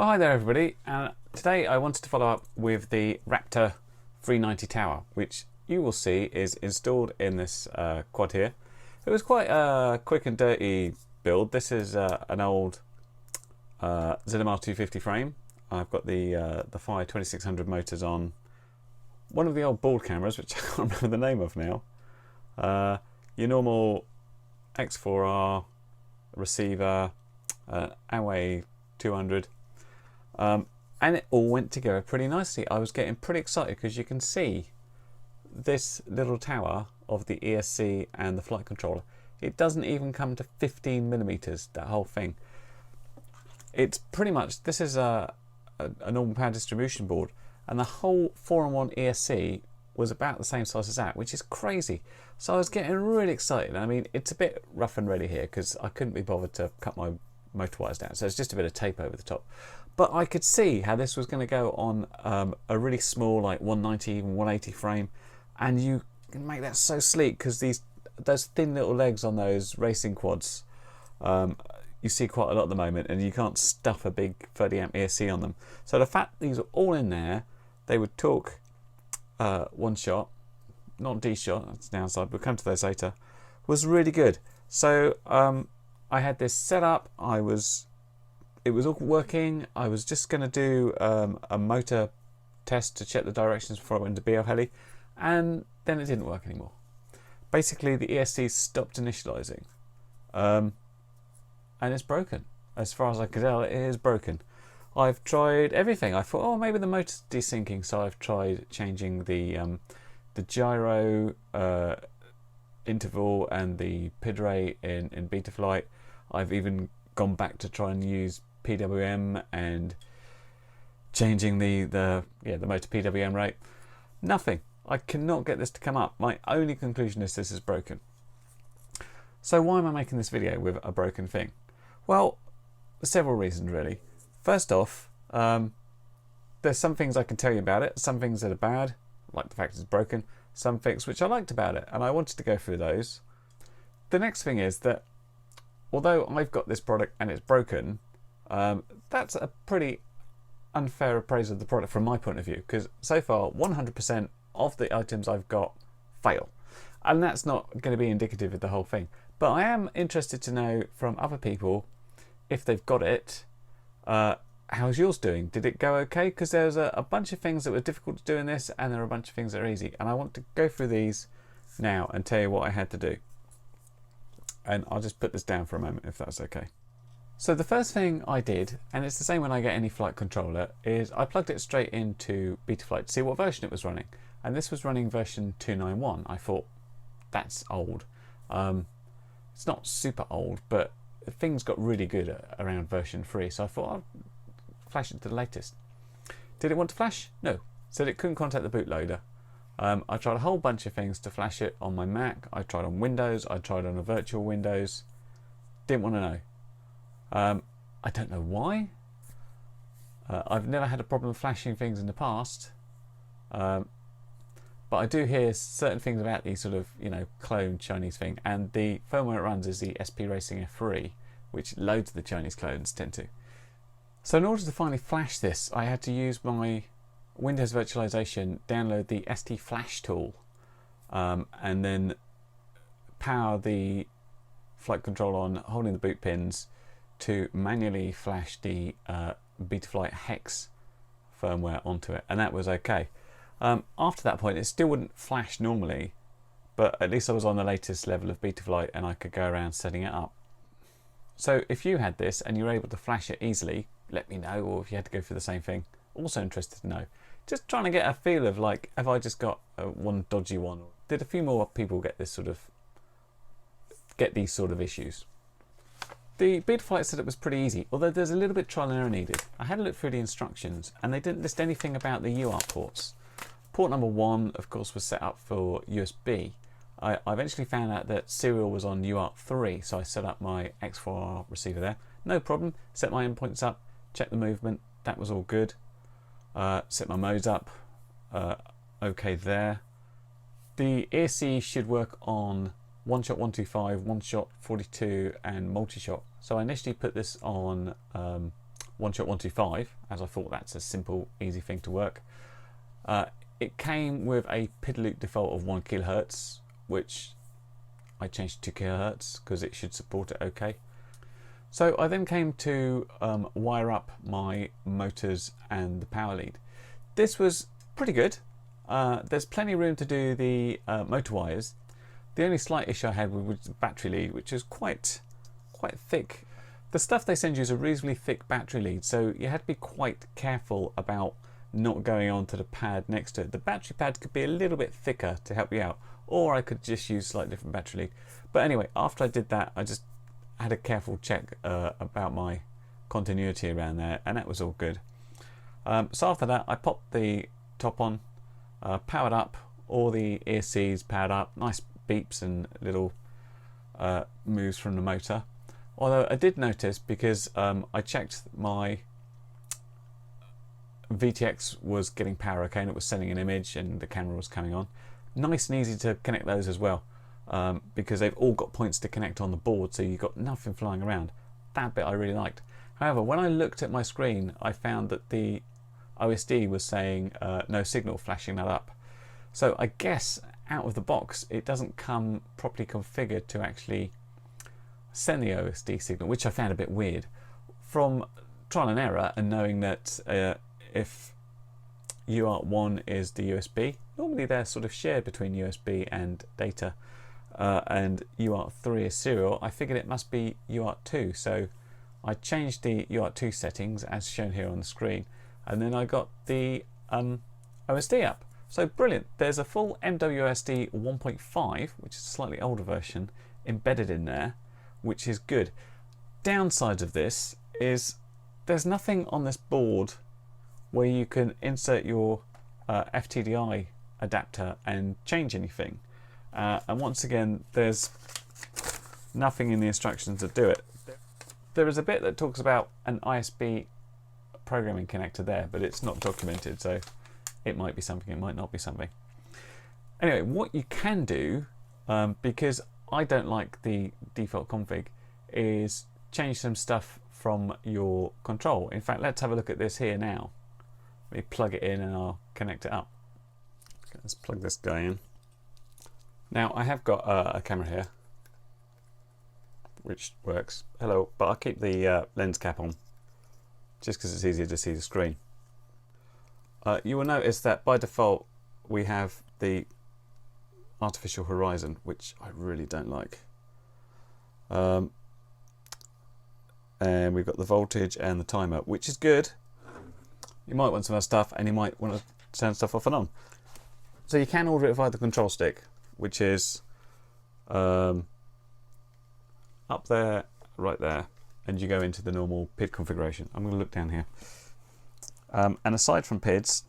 Well, hi there everybody, and today I wanted to follow up with the Raptor 390 tower, which you will see is installed in this quad here. It was quite a quick and dirty build. This is an old ZMR 250 frame. I've got the Fire 2600 motors on one of the old board cameras, which I can't remember the name of now. Your normal X4R receiver, Away 200. And it all went together pretty nicely. I was getting pretty excited because you can see this little tower of the ESC and the flight controller. It doesn't even come to 15mm, that whole thing. It's pretty much, this is a normal power distribution board, and the whole 4-in-1 ESC was about the same size as that, which is crazy. So I was getting really excited. I mean, it's a bit rough and ready here because I couldn't be bothered to cut my motor wires down, so it's just a bit of tape over the top. But I could see how this was going to go on a really small, like 190, even 180 frame, and you can make that so sleek because those thin little legs on those racing quads, you see quite a lot at the moment, and you can't stuff a big 30 amp ESC on them. So the fact these are all in there, they would talk one shot, not dshot, that's the downside, we'll come to those later, was really good. So I had this set up, it was all working. I was just going to do a motor test to check the directions before I went into BL heli, and then it didn't work anymore. Basically the ESC stopped initializing, and it's broken. As far as I could tell, it is broken. I've tried everything. I thought, oh, maybe the motor's desyncing, so I've tried changing the gyro interval and the PID rate in betaflight. I've even gone back to try and use PWM and changing the motor PWM rate. Nothing. I cannot get this to come up. My only conclusion is this is broken. So why am I making this video with a broken thing? Well, several reasons really. First off, there's some things I can tell you about it, some things that are bad, like the fact it's broken, some things which I liked about it, and I wanted to go through those. The next thing is that although I've got this product and it's broken, that's a pretty unfair appraisal of the product from my point of view, because so far 100% of the items I've got fail, and that's not going to be indicative of the whole thing. But I am interested to know from other people, if they've got it, how's yours doing? Did it go okay? Because there's a bunch of things that were difficult to do in this, and there are a bunch of things that are easy, and I want to go through these now and tell you what I had to do. And I'll just put this down for a moment if that's okay. So the first thing I did, and it's the same when I get any flight controller, is I plugged it straight into betaflight to see what version it was running. And this was running version 291. I thought, that's old. It's not super old, but things got really good around version 3. So I thought I'll flash it to the latest. Did it want to flash? No. Said it couldn't contact the bootloader. I tried a whole bunch of things to flash it on my Mac. I tried on Windows, I tried on a virtual Windows. Didn't want to know. I don't know why. I've never had a problem flashing things in the past. But I do hear certain things about these sort of, clone Chinese thing. And the firmware it runs is the SP Racing F3, which loads of the Chinese clones tend to. So in order to finally flash this, I had to use my Windows virtualization, download the ST Flash tool, and then power the flight control on, holding the boot pins to manually flash the betaflight hex firmware onto it, and that was okay. After that point it still wouldn't flash normally, but at least I was on the latest level of betaflight and I could go around setting it up. So if you had this and you were able to flash it easily, let me know, or if you had to go through the same thing, also interested to know. Just trying to get a feel of, like, have I just got one dodgy one? Did a few more people get these sort of issues? The betaflight setup was pretty easy, although there's a little bit trial and error needed. I had a look through the instructions and they didn't list anything about the UART ports. Port number 1, of course, was set up for USB. I eventually found out that serial was on UART 3, so I set up my X4R receiver there. No problem, set my endpoints up, check the movement, that was all good. Set my modes up, okay there. The ESC should work on one shot 125, one shot 42 and multi-shot. So I initially put this on 1shot 125, as I thought that's a simple, easy thing to work. It came with a PID loop default of 1 kHz, which I changed to 2 kHz because it should support it okay. So I then came to wire up my motors and the power lead. This was pretty good. There's plenty of room to do the motor wires. The only slight issue I had was the battery lead, which is quite thick. The stuff they send you is a reasonably thick battery lead, so you had to be quite careful about not going on to the pad next to it. The battery pad could be a little bit thicker to help you out, or I could just use slightly different battery lead. But anyway, after I did that, I just had a careful check about my continuity around there, and that was all good. So after that, I popped the top on, powered up, all the ESCs powered up, nice beeps and little moves from the motor. Although I did notice, because I checked my VTX was getting power okay and it was sending an image and the camera was coming on. Nice and easy to connect those as well, because they've all got points to connect on the board, so you've got nothing flying around. That bit I really liked. However, when I looked at my screen, I found that the OSD was saying no signal, flashing that up. So I guess out of the box it doesn't come properly configured to actually send the OSD signal, which I found a bit weird. From trial and error and knowing that if UART1 is the USB, normally they're sort of shared between USB and data, and UART3 is serial, I figured it must be UART2. So I changed the UART2 settings as shown here on the screen, and then I got the OSD up. So brilliant. There's a full MWSD 1.5, which is a slightly older version, embedded in there, which is good. Downsides of this is there's nothing on this board where you can insert your FTDI adapter and change anything. And once again, there's nothing in the instructions to do it. There is a bit that talks about an ISB programming connector there, but it's not documented, so it might be something, it might not be something. Anyway, what you can do, because I don't like the default config, is change some stuff from your control. In fact, let's have a look at this here now. Let me plug it in and I'll connect it up. Okay, let's plug this guy in. Now I have got a camera here, which works. Hello, but I'll keep the lens cap on, just because it's easier to see the screen. You will notice that by default we have the artificial horizon, which I really don't like. And we've got the voltage and the timer, which is good. You might want some other stuff, and you might want to turn stuff off and on. So you can order it via the control stick, which is up there, right there, and you go into the normal PID configuration. I'm going to look down here. And aside from PIDs,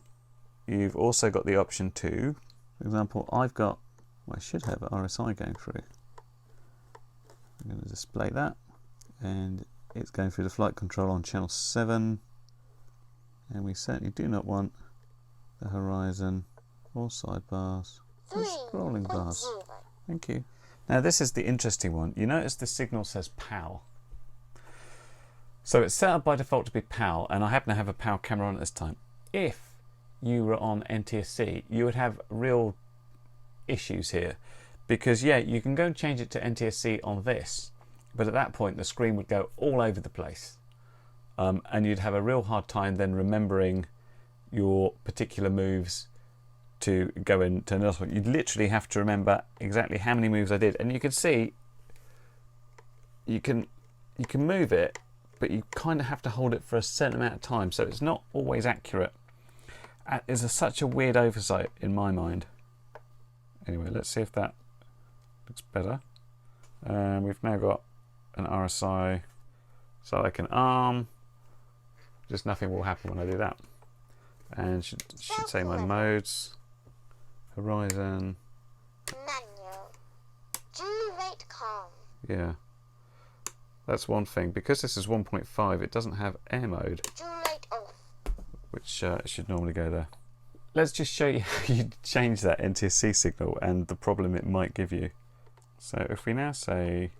you've also got the option to, for example, I've got, well, I should have RSI going through. I'm going to display that, and it's going through the flight control on channel 7, and we certainly do not want the horizon or sidebars or scrolling bars. Thank you. Now this is the interesting one. You notice the signal says PAL. So it's set up by default to be PAL, and I happen to have a PAL camera on at this time. If you were on NTSC, you would have real issues here, because yeah, you can go and change it to NTSC on this, but at that point the screen would go all over the place, and you'd have a real hard time then remembering your particular moves to go into another one. You'd literally have to remember exactly how many moves I did, and you can see you can move it, but you kind of have to hold it for a certain amount of time, so it's not always accurate. It's such a weird oversight in my mind. Anyway, let's see if that looks better. We've now got an RSI, so I can arm. Just nothing will happen when I do that. And should say my modes, horizon. Manual. G-rate calm. Yeah. That's one thing. Because this is 1.5, it doesn't have air mode, G-rate off. which should normally go there. Let's just show you how you change that NTSC signal and the problem it might give you. So if we now say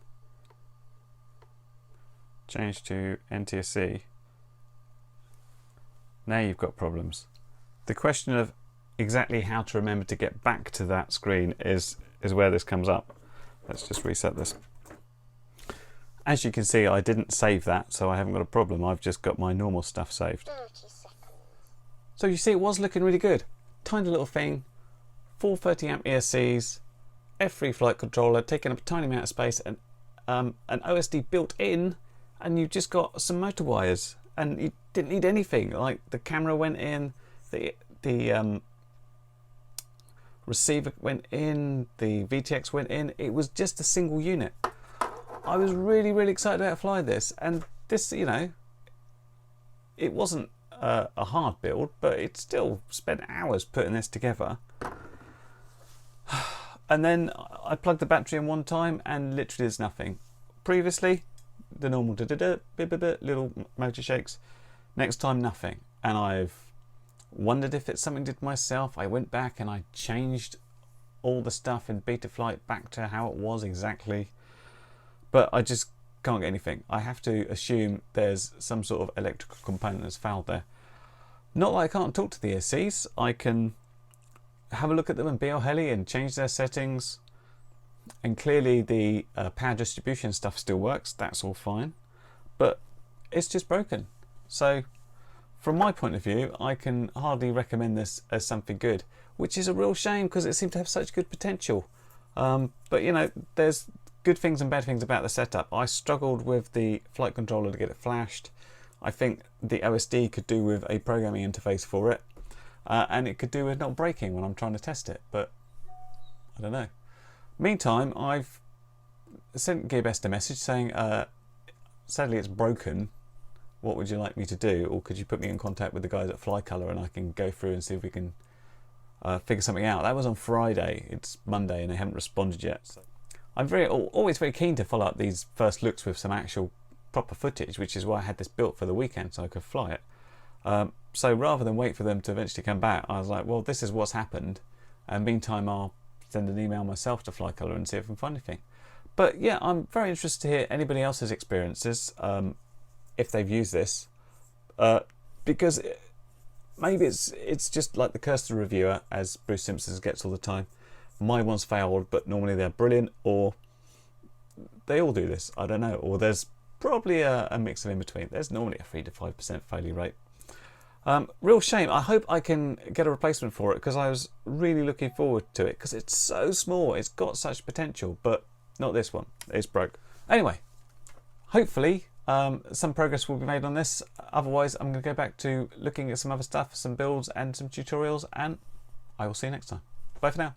change to NTSC, Now you've got problems. The question of exactly how to remember to get back to that screen is where this comes up. Let's just reset this. As you can see, I didn't save that, so I haven't got a problem. I've just got my normal stuff saved. 30 seconds. So you see, it was looking really good. Tiny little thing, 430 amp ESCs, F3 flight controller, taking up a tiny amount of space, and an OSD built in, and you just got some motor wires, and you didn't need anything. Like the camera went in, the receiver went in, the VTX went in. It was just a single unit. I was really, really excited about flying this, and this, you know, it wasn't a hard build, but it still spent hours putting this together. And then I plugged the battery in one time, and literally there's nothing. Previously, the normal little motor shakes. Next time, nothing. And I've wondered if it's something I did myself. I went back and I changed all the stuff in Betaflight back to how it was exactly. But I just can't get anything. I have to assume there's some sort of electrical component that's fouled there. Not that I can't talk to the ESCs. I can have a look at them and BL Heli and change their settings. And clearly the power distribution stuff still works. That's all fine. But it's just broken. So from my point of view, I can hardly recommend this as something good, which is a real shame because it seemed to have such good potential. But you know, there's good things and bad things about the setup. I struggled with the flight controller to get it flashed. I think the OSD could do with a programming interface for it, and it could do with not breaking when I'm trying to test it, but I don't know. Meantime, I've sent GearBest a message saying, sadly it's broken, what would you like me to do? Or could you put me in contact with the guys at FlyColor and I can go through and see if we can figure something out. That was on Friday, it's Monday and they haven't responded yet. So I'm always very keen to follow up these first looks with some actual proper footage, which is why I had this built for the weekend so I could fly it. So rather than wait for them to eventually come back, I was like, well, this is what's happened, and meantime I'll send an email myself to FlyColor and see if I can find anything. But yeah, I'm very interested to hear anybody else's experiences, if they've used this, because maybe it's just like the curse of the reviewer, as Bruce Simpson gets all the time. My one's failed, but normally they're brilliant, or they all do this, I don't know, or there's probably a mix of in between. There's normally a 3 to 5% failure rate. Real shame. I hope I can get a replacement for it because I was really looking forward to it because it's so small. It's got such potential, but not this one. It's broke. Anyway, hopefully some progress will be made on this. Otherwise, I'm going to go back to looking at some other stuff, some builds and some tutorials, and I will see you next time. Bye for now.